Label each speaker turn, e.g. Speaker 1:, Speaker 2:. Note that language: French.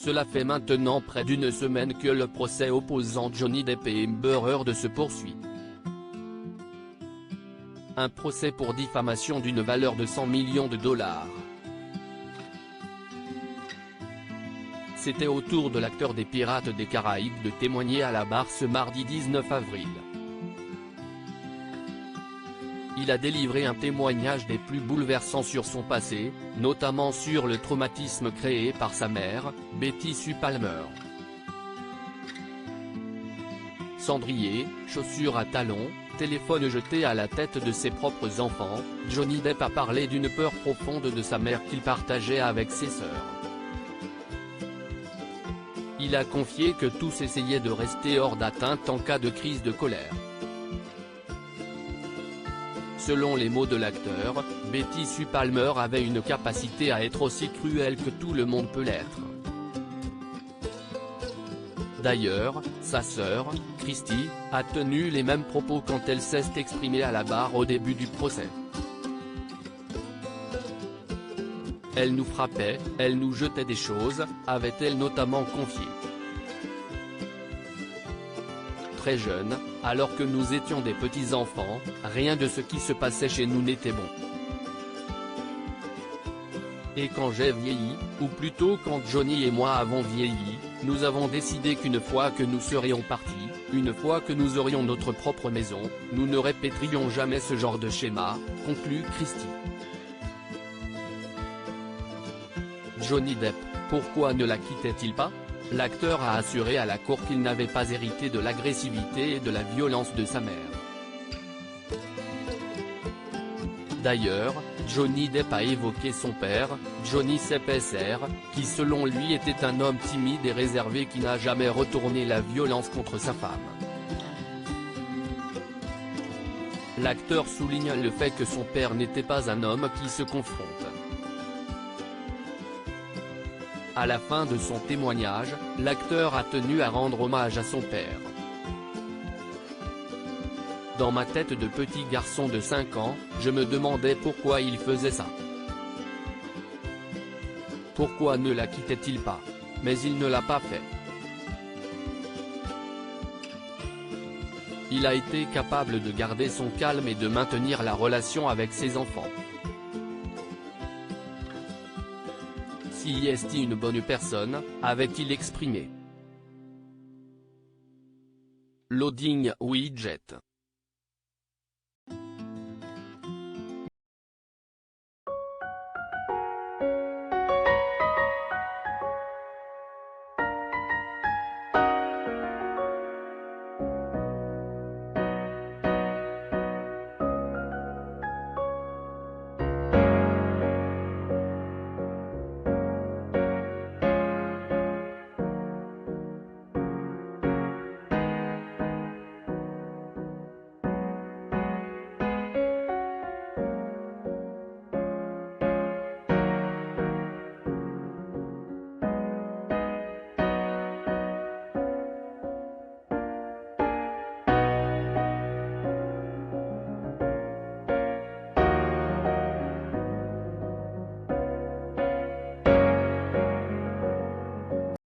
Speaker 1: Cela fait maintenant près d'une semaine que le procès opposant Johnny Depp et Amber Heard se poursuit. Un procès pour diffamation d'une valeur de 100 millions de dollars. C'était au tour de l'acteur des Pirates des Caraïbes de témoigner à la barre ce mardi 19 avril. Il a délivré un témoignage des plus bouleversants sur son passé, notamment sur le traumatisme créé par sa mère, Betty Sue Palmer. Cendrier, chaussures à talons, téléphone jeté à la tête de ses propres enfants, Johnny Depp a parlé d'une peur profonde de sa mère qu'il partageait avec ses sœurs. Il a confié que tous essayaient de rester hors d'atteinte en cas de crise de colère. Selon les mots de l'acteur, Betty Sue Palmer avait une capacité à être aussi cruelle que tout le monde peut l'être. D'ailleurs, sa sœur, Christy, a tenu les mêmes propos quand elle s'est exprimée à la barre au début du procès. Elle nous frappait, elle nous jetait des choses, avait-elle notamment confié. Très jeune, alors que nous étions des petits-enfants, rien de ce qui se passait chez nous n'était bon. Et quand j'ai vieilli, ou plutôt quand Johnny et moi avons vieilli, nous avons décidé qu'une fois que nous serions partis, une fois que nous aurions notre propre maison, nous ne répéterions jamais ce genre de schéma, conclut Christy. Johnny Depp, pourquoi ne la quittait-il pas? L'acteur a assuré à la cour qu'il n'avait pas hérité de l'agressivité et de la violence de sa mère. D'ailleurs, Johnny Depp a évoqué son père, Johnny Depp Sr., qui selon lui était un homme timide et réservé qui n'a jamais retourné la violence contre sa femme. L'acteur souligne le fait que son père n'était pas un homme qui se confronte. À la fin de son témoignage, l'acteur a tenu à rendre hommage à son père. Dans ma tête de petit garçon de 5 ans, je me demandais pourquoi il faisait ça. Pourquoi ne la quittait-il pas? Mais il ne l'a pas fait. Il a été capable de garder son calme et de maintenir la relation avec ses enfants. Si est une bonne personne, avait-il exprimé. Loading widget.